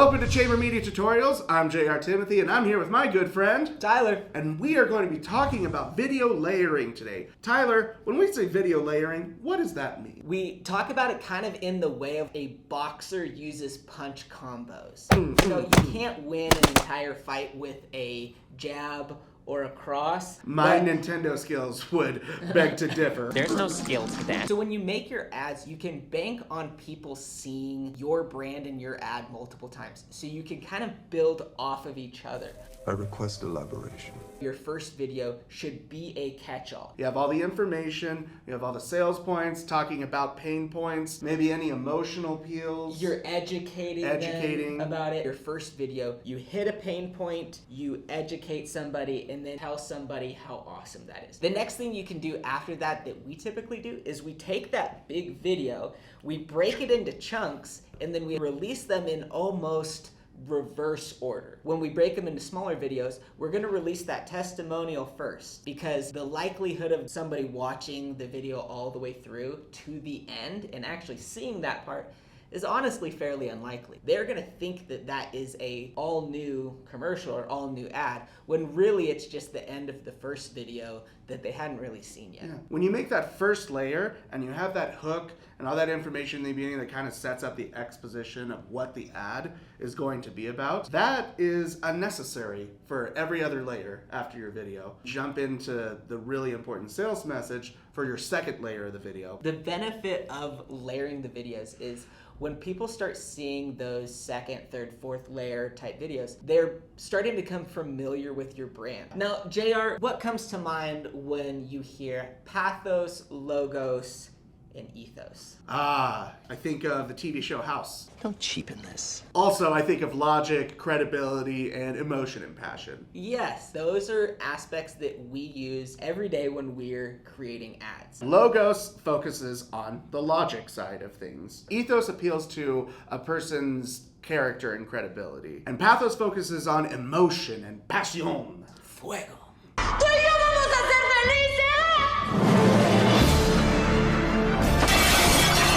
Welcome to Chamber.Media Tutorials. I'm J.R. Timothy, and I'm here with my good friend, Tyler. And we are going to be talking about video layering today. Tyler, when we say video layering, what does that mean? We talk about it kind of in the way of a boxer uses punch combos. So you can't win an entire fight with a jab or a cross. My Nintendo skills would beg to differ. There's no skill to that. So when you make your ads, you can bank on people seeing your brand and your ad multiple times. So you can kind of build off of each other. I request elaboration. Your first video should be a catch-all. You have all the information, you have all the sales points, talking about pain points, maybe any emotional appeals. You're educating them about it. Your first video, you hit a pain point, you educate somebody, and then tell somebody how awesome that is. The next thing you can do after that we typically do is we take that big video, we break it into chunks, and then we release them in almost reverse order. When we break them into smaller videos, we're going to release that testimonial first, because the likelihood of somebody watching the video all the way through to the end and actually seeing that part is honestly fairly unlikely. They're gonna think that that is a all new commercial or all new ad, when really it's just the end of the first video that they hadn't really seen yet. Yeah. When you make that first layer and you have that hook and all that information in the beginning that kind of sets up the exposition of what the ad is going to be about, that is unnecessary for every other layer after your video. Jump into the really important sales message for your second layer of the video. The benefit of layering the videos is when people start seeing those second, third, fourth layer type videos, they're starting to become familiar with your brand. Now, JR, what comes to mind when you hear pathos, logos, and ethos? I think of the TV show House. Don't cheapen this. Also, I think of logic, credibility, and emotion and passion. Yes, those are aspects that we use every day when we're creating ads. Logos focuses on the logic side of things. Ethos appeals to a person's character and credibility. And pathos focuses on emotion and pasión. Fuego.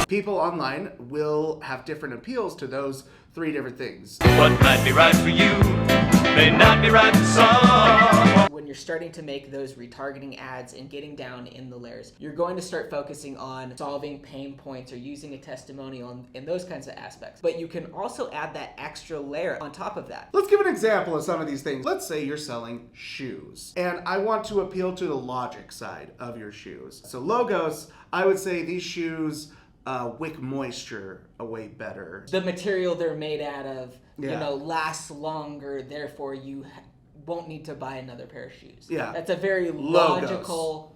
People online will have different appeals to those three different things. What might be right for you may not be right for some. When you're starting to make those retargeting ads and getting down in the layers, you're going to start focusing on solving pain points or using a testimonial and those kinds of aspects. But you can also add that extra layer on top of that. Let's give an example of some of these things. Let's say you're selling shoes, and I want to appeal to the logic side of your shoes. So logos, I would say these shoes wick moisture away better. The material they're made out of, Yeah. lasts longer, therefore you won't need to buy another pair of shoes. Yeah. That's a very logical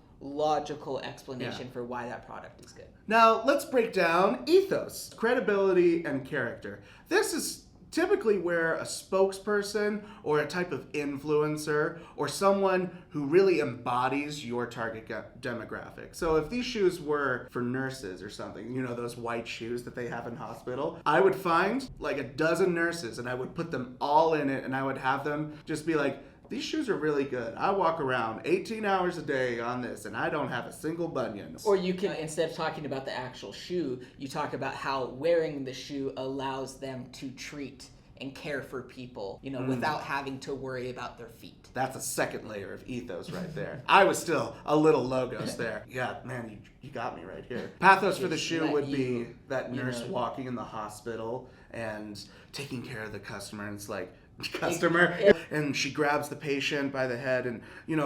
explanation for why that product is good. Now, let's break down ethos, credibility, and character. This is typically where a spokesperson or a type of influencer or someone who really embodies your target demographic. So if these shoes were for nurses or something, those white shoes that they have in hospital, I would find like a dozen nurses and I would put them all in it and I would have them just be like, these shoes are really good. I walk around 18 hours a day on this and I don't have a single bunion. Or you can, instead of talking about the actual shoe, you talk about how wearing the shoe allows them to treat and care for people, without having to worry about their feet. That's a second layer of ethos right there. I was still a little logos there. Yeah, man, you got me right here. Pathos for the shoe would be that nurse walking in the hospital and taking care of the customer, and it's like, and she grabs the patient by the head and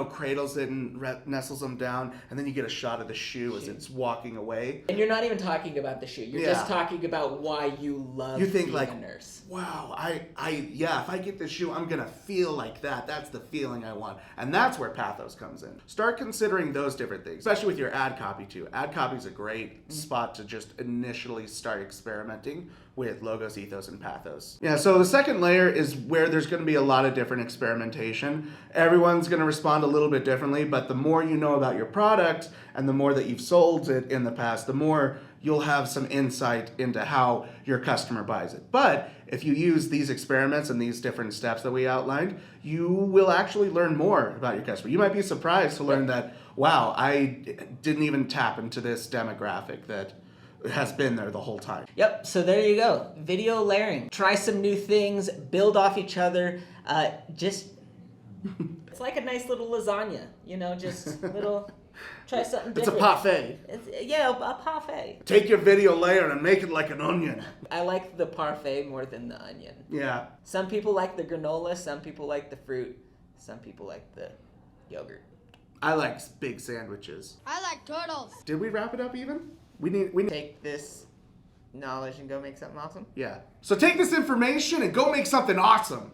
cradles it and nestles them down, and then you get a shot of the shoe as it's walking away. And you're not even talking about the shoe. You're just talking about why you love being a nurse. Wow, if I get this shoe, I'm gonna feel like that. That's the feeling I want, and that's where pathos comes in. Start considering those different things, especially with your ad copy too. Ad copy is a great spot to just initially start experimenting with logos, ethos, and pathos. Yeah, so the second layer is where there's going to be a lot of different experimentation. Everyone's going to respond a little bit differently, but the more you know about your product and the more that you've sold it in the past, the more you'll have some insight into how your customer buys it. But if you use these experiments and these different steps that we outlined, you will actually learn more about your customer. You might be surprised to learn that, wow, I didn't even tap into this demographic that has been there the whole time. Yep, so there you go. Video layering. Try some new things, build off each other. It's like a nice little lasagna, you know, just little, try something It's a different. parfait. A parfait. Take your video layer and make it like an onion. I like the parfait more than the onion. Yeah. Some people like the granola, some people like the fruit, some people like the yogurt. I like big sandwiches. I like turtles. Did we wrap it up even? We need. Take this knowledge and go make something awesome. Yeah. So take this information and go make something awesome.